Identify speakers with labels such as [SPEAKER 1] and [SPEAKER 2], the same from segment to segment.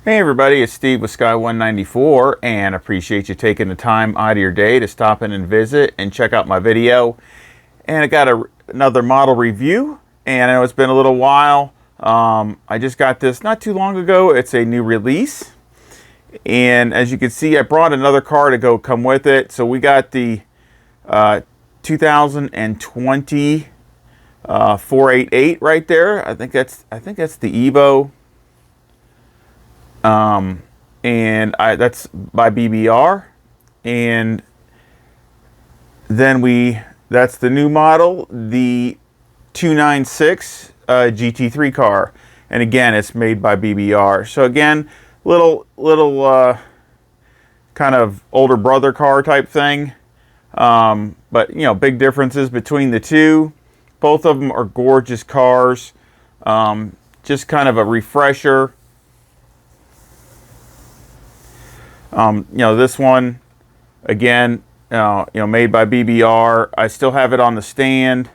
[SPEAKER 1] Hey everybody, it's Steve with Sky194 and appreciate you taking the time out of your day to stop in and visit and check out my video. And I got another model review, and I know it's been a little while. I just got this not too long ago. It's a new release, and as you can see, I brought another car to come with it. So we got the 2020 488 right there. I think that's the Evo. And that's by BBR, and then that's the new model, the 296 GT3 car, and again it's made by BBR. So again, little kind of older brother car type thing, but you know, big differences between the two. Both of them are gorgeous cars. Just kind of a refresher. You know, this one, again, made by BBR. I still have it on the stand.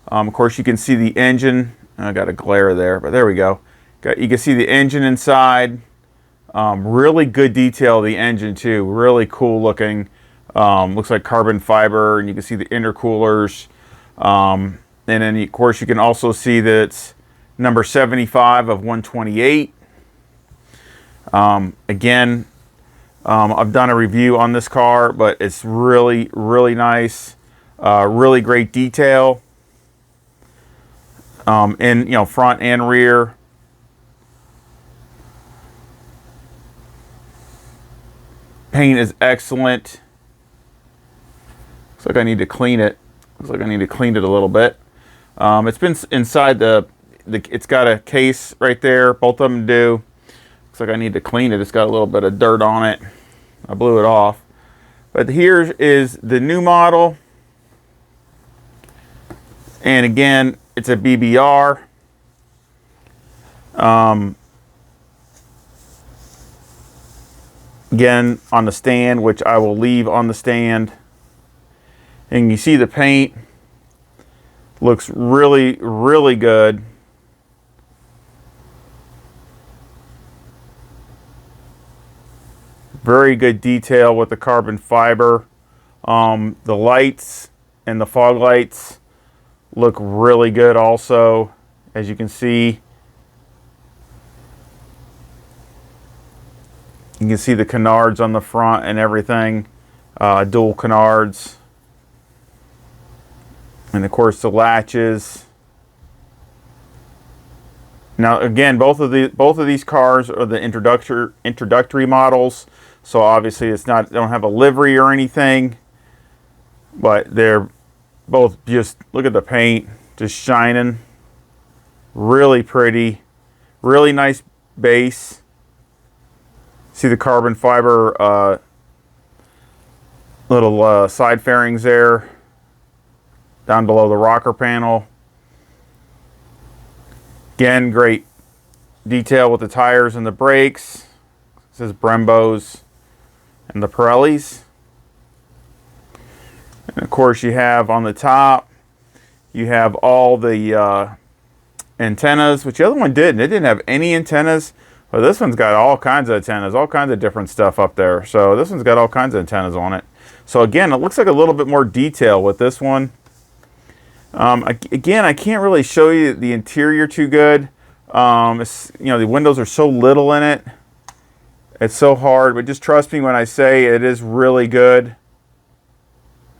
[SPEAKER 1] Of course, you can see the engine. I got a glare there, but there we go. You can see the engine inside. Really good detail of the engine too. Really cool looking. Looks like carbon fiber, and you can see the intercoolers. And then, of course, you can also see that it's number 75 of 128. Again, I've done a review on this car, but it's really, really nice. Really great detail. In front and rear. Paint is excellent. Looks like I need to clean it. Looks like I need to clean it a little bit. It's been inside it's got a case right there. Both of them do. Looks like I need to clean it. It's got a little bit of dirt on it. I blew it off. But here is the new model. And again, it's a BBR. Again, on the stand, which I will leave on the stand. And you see the paint. Looks really, really good. Very good detail with the carbon fiber. The lights and the fog lights look really good also, as you can see. You can see the canards on the front and everything. Dual canards. And of course the latches. Now again, both of these cars are the introductory models. So obviously they don't have a livery or anything, but they're both just, look at the paint, just shining. Really pretty, really nice base. See the carbon fiber little side fairings there, down below the rocker panel. Again, great detail with the tires and the brakes. It says Brembos and the Pirellis. And of course you have on the top, you have all the antennas, which the other one didn't. It didn't have any antennas, but this one's got all kinds of antennas, all kinds of different stuff up there. So this one's got all kinds of antennas on it. So again, it looks like a little bit more detail with this one. Again, I can't really show you the interior too good. The windows are so little in it. It's so hard, but just trust me when I say it is really good.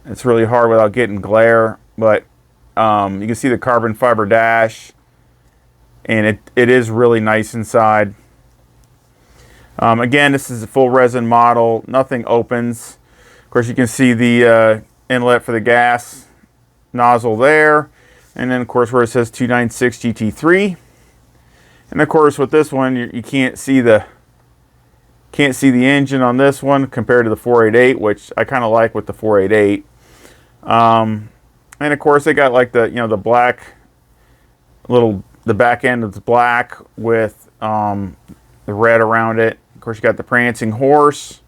[SPEAKER 1] It's really hard without getting glare, but you can see the carbon fiber dash, and it is really nice inside. Again, this is a full resin model. Nothing opens. Of course, you can see the inlet for the gas nozzle there, and then of course where it says 296 GT3. And of course with this one, you can't see the engine on this one compared to the 488, which I kind of like with the 488. And of course they got like the black the back end is black with the red around it. Of course you got the prancing horse,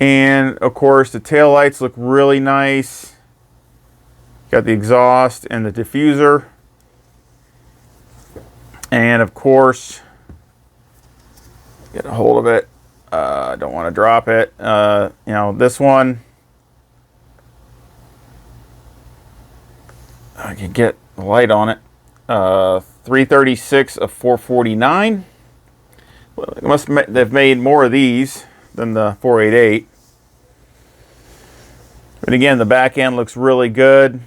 [SPEAKER 1] and of course the tail lights look really nice. Got the exhaust and the diffuser. And of course, get a hold of it. I don't want to drop it. You know, this one, I can get the light on it. 336 of 449. They've made more of these than the 488. But again, the back end looks really good.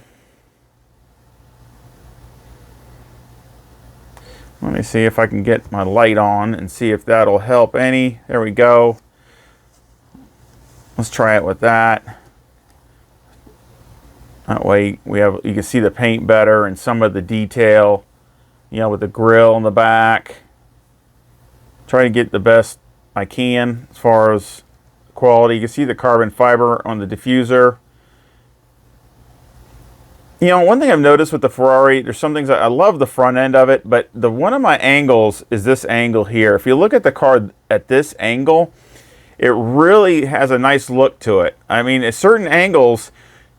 [SPEAKER 1] Let me see if I can get my light on and see if that'll help any. There we go. Let's try it with that. That way you can see the paint better and some of the detail, you know, with the grill in the back. Try to get the best I can as far as quality. You can see the carbon fiber on the diffuser. You know, one thing I've noticed with the Ferrari, there's some things I love the front end of it, but one of my angles is this angle here. If you look at the car at this angle, it really has a nice look to it. I mean, at certain angles,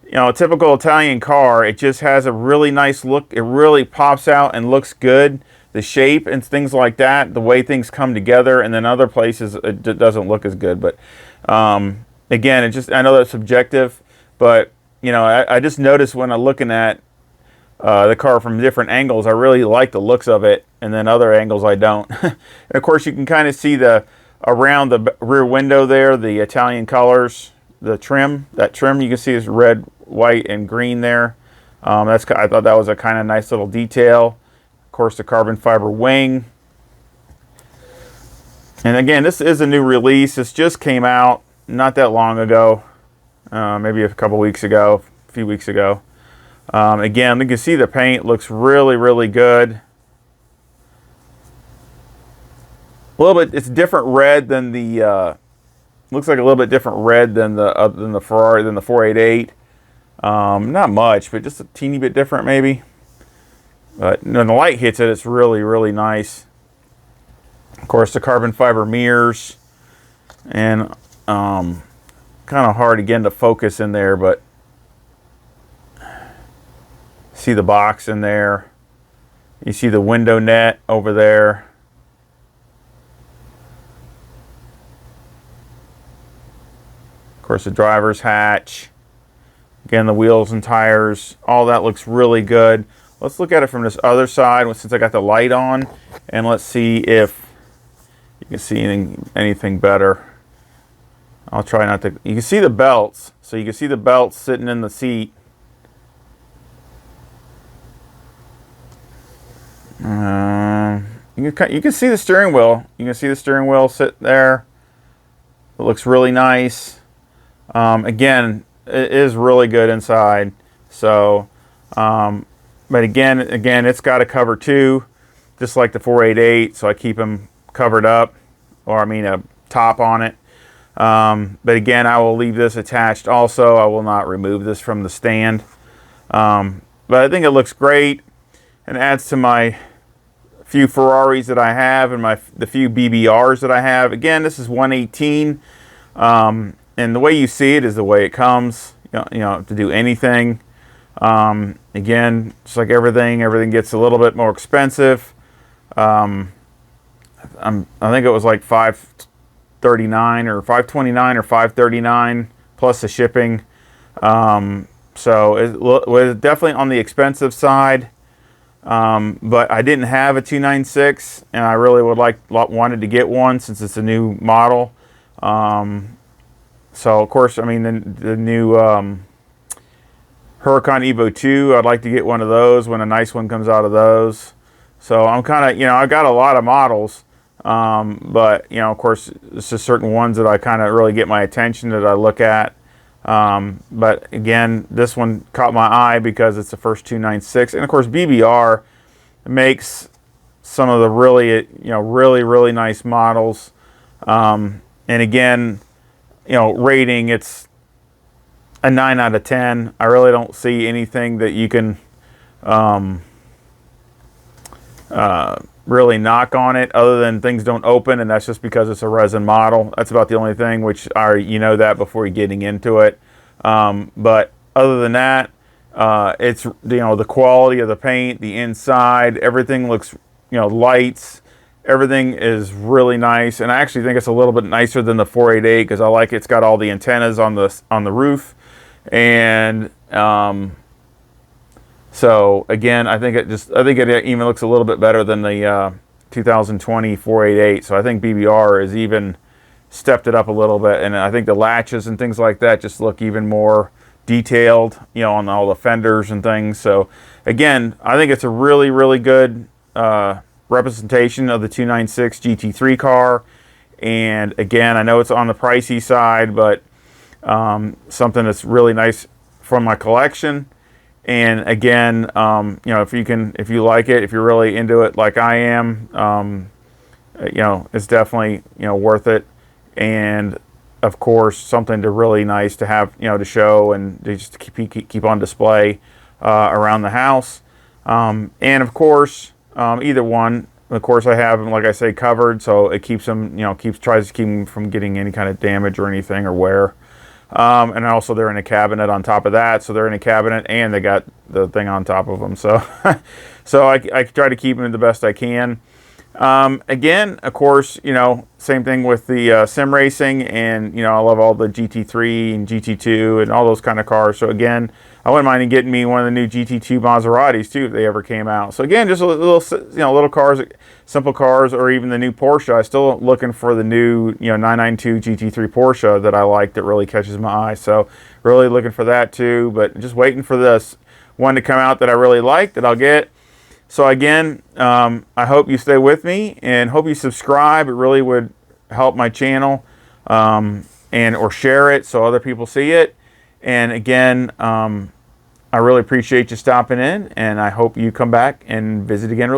[SPEAKER 1] you know, a typical Italian car, it just has a really nice look. It really pops out and looks good. The shape and things like that, the way things come together, and then other places it doesn't look as good. But again, I know that's subjective, but you know, I just noticed when I'm looking at the car from different angles, I really like the looks of it, and then other angles I don't. And of course, you can kind of see around the rear window there, the Italian colors, the trim. That trim you can see is red, white, and green there. I thought that was a kind of nice little detail. Of course, the carbon fiber wing. And again, this is a new release. This just came out not that long ago. Maybe a couple weeks ago, a few weeks ago. Again, you can see the paint looks really, really good. A little bit, it's different red than the, looks like a little bit different red than the Ferrari, than the 488. Not much, but just a teeny bit different maybe. But when the light hits it, it's really, really nice. Of course, the carbon fiber mirrors, and kind of hard again to focus in there, but see the box in there. You see the window net over there. Of course, the driver's hatch. Again, the wheels and tires. All that looks really good. Let's look at it from this other side since I got the light on, and let's see if you can see anything better. I'll try not to. You can see the belts. So you can see the belts sitting in the seat. You can see the steering wheel. You can see the steering wheel sit there. It looks really nice. Again, it is really good inside. So, but again, it's got a cover too, just like the 488. So I keep them covered up, or I mean a top on it. But again, I will leave this attached also. I will not remove this from the stand. But I think it looks great and adds to my few Ferraris that I have and the few BBRs that I have. Again, this is 118. And the way you see it is the way it comes. You know, to do anything. Again, just like everything gets a little bit more expensive. I think it was like $539 or $529 or $539 plus the shipping. So it was definitely on the expensive side. But I didn't have a 296, and I really wanted to get one since it's a new model. So of course, I mean the new Huracan Evo 2, I'd like to get one of those when a nice one comes out of those. So I'm kind of, you know, I got a lot of models, but you know, of course, it's just certain ones that I kind of really get my attention that I look at. But again, this one caught my eye because it's the first 296, and of course BBR makes some of the really, you know, really nice models. And again, you know, rating, it's a 9 out of 10. I really don't see anything that you can really knock on it, other than things don't open, and that's just because it's a resin model. That's about the only thing, which you know that before you're getting into it. But other than that, it's, you know, the quality of the paint, the inside, everything looks, you know, lights, Everything is really nice, and I actually think it's a little bit nicer than the 488 because I like it's got all the antennas on the roof, and so again, I think it even looks a little bit better than the 2020 488. So I think BBR has even stepped it up a little bit, and I think the latches and things like that just look even more detailed, you know, on all the fenders and things. So again, I think it's a really, really good representation of the 296 GT3 car. And again, I know it's on the pricey side, but something that's really nice from my collection. And again, you know, if you like it, if you're really into it like I am, you know, it's definitely, you know, worth it. And of course, something to really nice to have, you know, to show and to just keep on display around the house. And of course, either one. Of course, I have them, like I say, covered, so it keeps them, you know, tries to keep them from getting any kind of damage or anything or wear. And also they're in a cabinet on top of that, so they're in a cabinet and they got the thing on top of them. So, so I try to keep them the best I can. Again, of course, you know, same thing with the sim racing, and you know, I love all the GT3 and GT2 and all those kind of cars. So again, I wouldn't mind getting me one of the new GT2 Maseratis too if they ever came out. So again, just a little, you know, little cars, simple cars, or even the new Porsche. I'm still looking for the new, you know, 992 GT3 Porsche that I like, that really catches my eye. So really looking for that too, but just waiting for this one to come out that I really like, that I'll get. So again, I hope you stay with me and hope you subscribe. It really would help my channel, and or share it so other people see it. And again, I really appreciate you stopping in, and I hope you come back and visit again really soon.